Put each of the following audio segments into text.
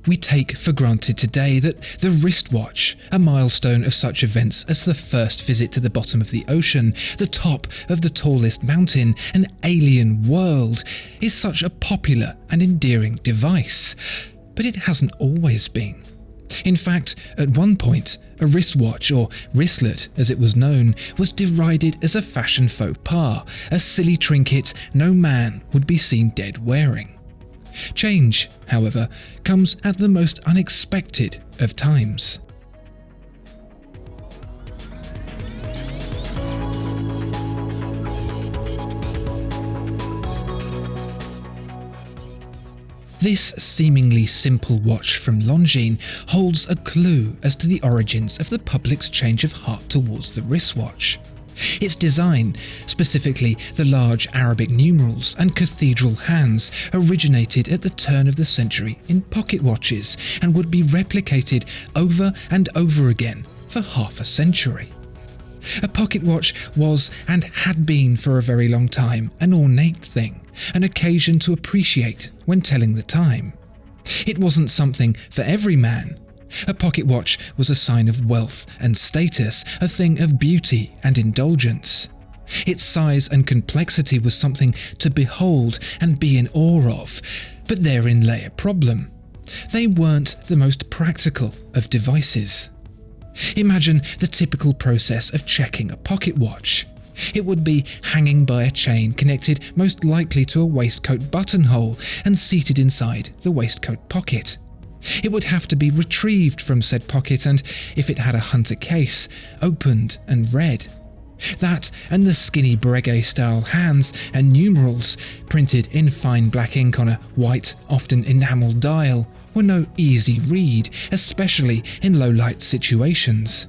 We take for granted today that the wristwatch, a milestone of such events as the first visit to the bottom of the ocean, the top of the tallest mountain, an alien world, is such a popular and endearing device. But it hasn't always been. In fact, at one point, a wristwatch, or wristlet as it was known, was derided as a fashion faux pas, a silly trinket no man would be seen dead wearing. Change, however, comes at the most unexpected of times. This seemingly simple watch from Longines holds a clue as to the origins of the public's change of heart towards the wristwatch. Its design, specifically the large Arabic numerals and cathedral hands, originated at the turn of the century in pocket watches and would be replicated over and over again for half a century. A pocket watch was, and had been for a very long time, an ornate thing, an occasion to appreciate when telling the time. It wasn't something for every man. A pocket watch was a sign of wealth and status, a thing of beauty and indulgence. Its size and complexity was something to behold and be in awe of, but therein lay a problem. They weren't the most practical of devices. Imagine the typical process of checking a pocket watch. It would be hanging by a chain connected most likely to a waistcoat buttonhole and seated inside the waistcoat pocket. It would have to be retrieved from said pocket and, if it had a hunter case, opened and read. That and the skinny Breguet-style hands and numerals, printed in fine black ink on a white, often enamel dial, were no easy read, especially in low-light situations.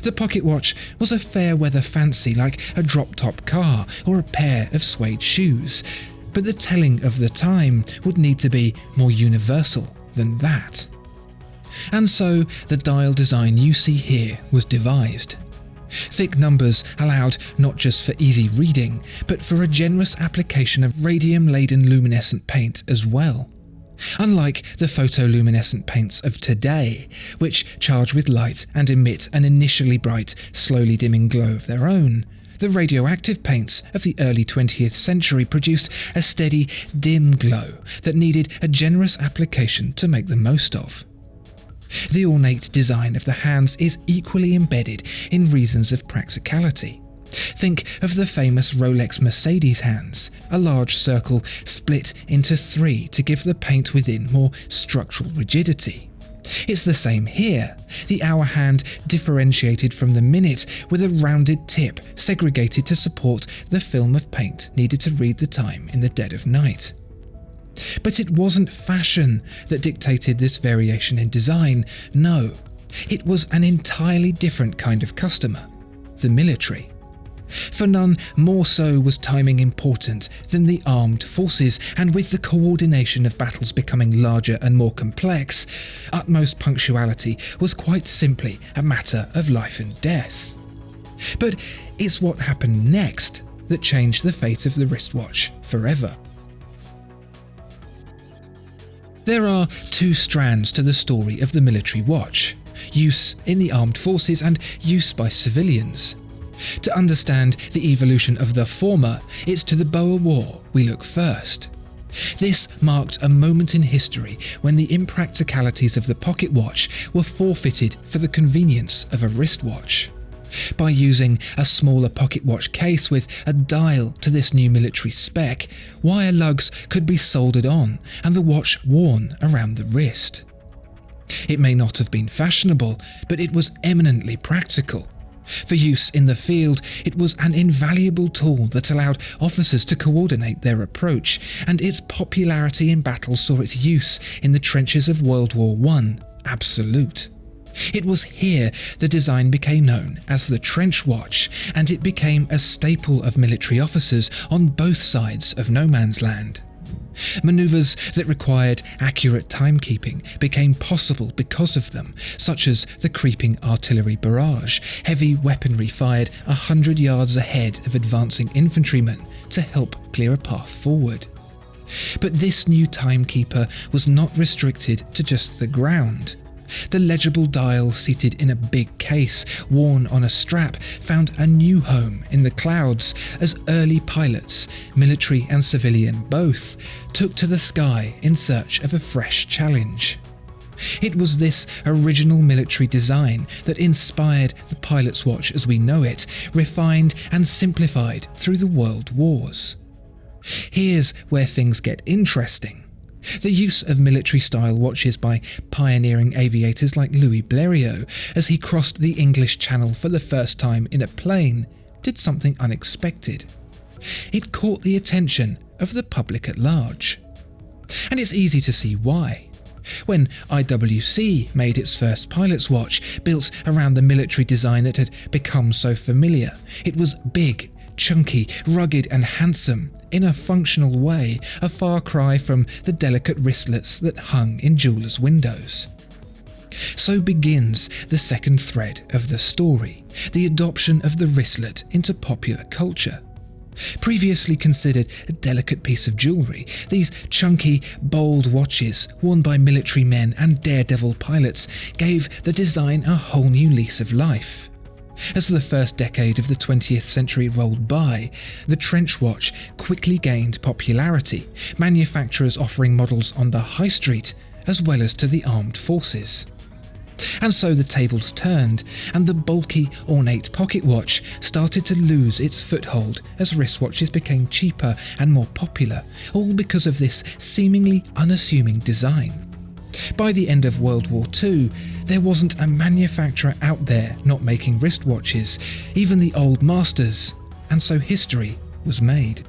The pocket watch was a fair-weather fancy like a drop-top car or a pair of suede shoes, but the telling of the time would need to be more universal than that. And so the dial design you see here was devised. Thick numbers allowed not just for easy reading, but for a generous application of radium-laden luminescent paint as well. Unlike the photoluminescent paints of today, which charge with light and emit an initially bright, slowly dimming glow of their own, the radioactive paints of the early 20th century produced a steady, dim glow that needed a generous application to make the most of. The ornate design of the hands is equally embedded in reasons of practicality. Think of the famous Rolex Mercedes hands, a large circle split into three to give the paint within more structural rigidity. It's the same here, the hour hand differentiated from the minute with a rounded tip segregated to support the film of paint needed to read the time in the dead of night. But it wasn't fashion that dictated this variation in design, no, it was an entirely different kind of customer, the military. For none more so was timing important than the armed forces, and with the coordination of battles becoming larger and more complex, utmost punctuality was quite simply a matter of life and death. But it's what happened next that changed the fate of the wristwatch forever. There are two strands to the story of the military watch: use in the armed forces and use by civilians. To understand the evolution of the former, it's to the BOA War we look first. This marked a moment in history when the impracticalities of the pocket watch were forfeited for the convenience of a wristwatch. By using a smaller pocket watch case with a dial to this new military spec, wire lugs could be soldered on and the watch worn around the wrist. It may not have been fashionable, but it was eminently practical. For use in the field, it was an invaluable tool that allowed officers to coordinate their approach, and its popularity in battle saw its use in the trenches of World War I absolute. It was here the design became known as the trench watch, and it became a staple of military officers on both sides of no man's land. Manoeuvres that required accurate timekeeping became possible because of them, such as the creeping artillery barrage, heavy weaponry fired 100 yards ahead of advancing infantrymen to help clear a path forward. But this new timekeeper was not restricted to just the ground. The legible dial seated in a big case, worn on a strap, found a new home in the clouds as early pilots, military and civilian both, took to the sky in search of a fresh challenge. It was this original military design that inspired the pilot's watch as we know it, refined and simplified through the world wars. Here's where things get interesting. The use of military-style watches by pioneering aviators like Louis Blériot as he crossed the English Channel for the first time in a plane did something unexpected. It caught the attention of the public at large. And it's easy to see why. When IWC made its first pilot's watch, built around the military design that had become so familiar, it was big, chunky, rugged and handsome, in a functional way, a far cry from the delicate wristlets that hung in jewelers' windows. So begins the second thread of the story, the adoption of the wristlet into popular culture. Previously considered a delicate piece of jewellery, these chunky, bold watches, worn by military men and daredevil pilots, gave the design a whole new lease of life. As the first decade of the 20th century rolled by, the trench watch quickly gained popularity, manufacturers offering models on the high street as well as to the armed forces. And so the tables turned, and the bulky, ornate pocket watch started to lose its foothold as wristwatches became cheaper and more popular, all because of this seemingly unassuming design. By the end of World War II, there wasn't a manufacturer out there not making wristwatches, even the old masters, and so history was made.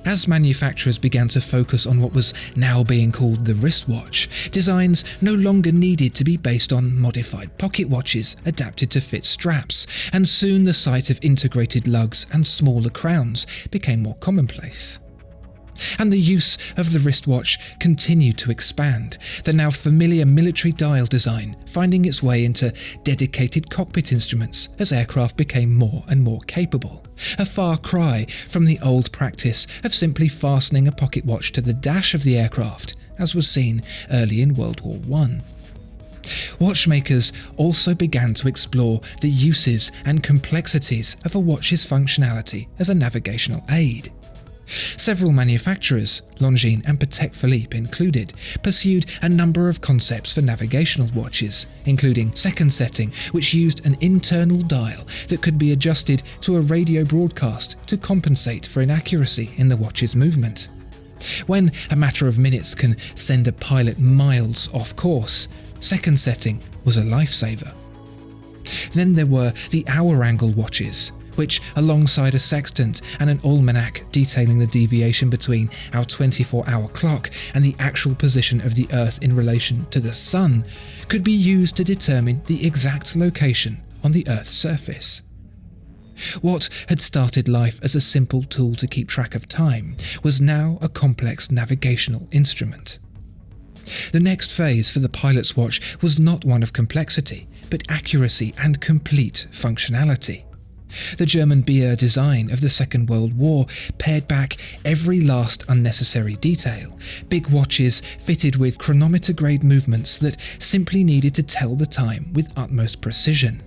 As manufacturers began to focus on what was now being called the wristwatch, designs no longer needed to be based on modified pocket watches adapted to fit straps, and soon the sight of integrated lugs and smaller crowns became more commonplace. And the use of the wristwatch continued to expand, the now familiar military dial design finding its way into dedicated cockpit instruments as aircraft became more and more capable, a far cry from the old practice of simply fastening a pocket watch to the dash of the aircraft, as was seen early in World War I. Watchmakers also began to explore the uses and complexities of a watch's functionality as a navigational aid. Several manufacturers, Longines and Patek Philippe included, pursued a number of concepts for navigational watches, including second setting, which used an internal dial that could be adjusted to a radio broadcast to compensate for inaccuracy in the watch's movement. When a matter of minutes can send a pilot miles off course, second setting was a lifesaver. Then there were the hour-angle watches, which, alongside a sextant and an almanac detailing the deviation between our 24-hour clock and the actual position of the Earth in relation to the Sun, could be used to determine the exact location on the Earth's surface. What had started life as a simple tool to keep track of time was now a complex navigational instrument. The next phase for the pilot's watch was not one of complexity, but accuracy and complete functionality. The German BOA design of the Second World War pared back every last unnecessary detail, big watches fitted with chronometer-grade movements that simply needed to tell the time with utmost precision.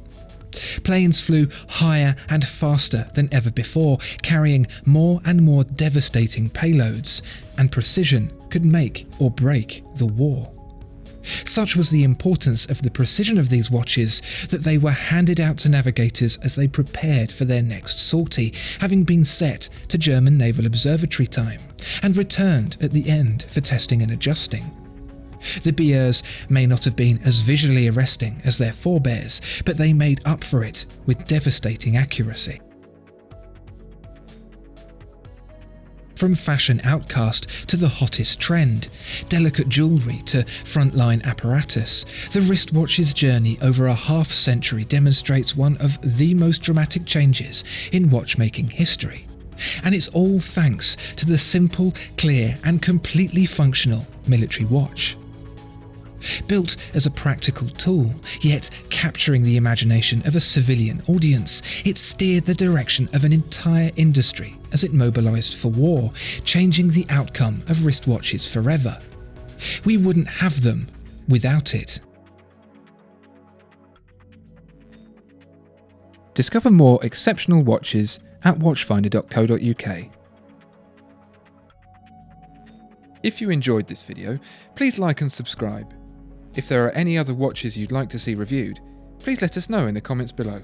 Planes flew higher and faster than ever before, carrying more and more devastating payloads, and precision could make or break the war. Such was the importance of the precision of these watches that they were handed out to navigators as they prepared for their next sortie, having been set to German Naval Observatory time, and returned at the end for testing and adjusting. The BOAs may not have been as visually arresting as their forebears, but they made up for it with devastating accuracy. From fashion outcast to the hottest trend, delicate jewellery to frontline apparatus, the wristwatch's journey over a half-century demonstrates one of the most dramatic changes in watchmaking history. And it's all thanks to the simple, clear and completely functional military watch. Built as a practical tool, yet capturing the imagination of a civilian audience, it steered the direction of an entire industry as it mobilised for war, changing the outcome of wristwatches forever. We wouldn't have them without it. Discover more exceptional watches at watchfinder.co.uk. If you enjoyed this video, please like and subscribe. If there are any other watches you'd like to see reviewed, please let us know in the comments below.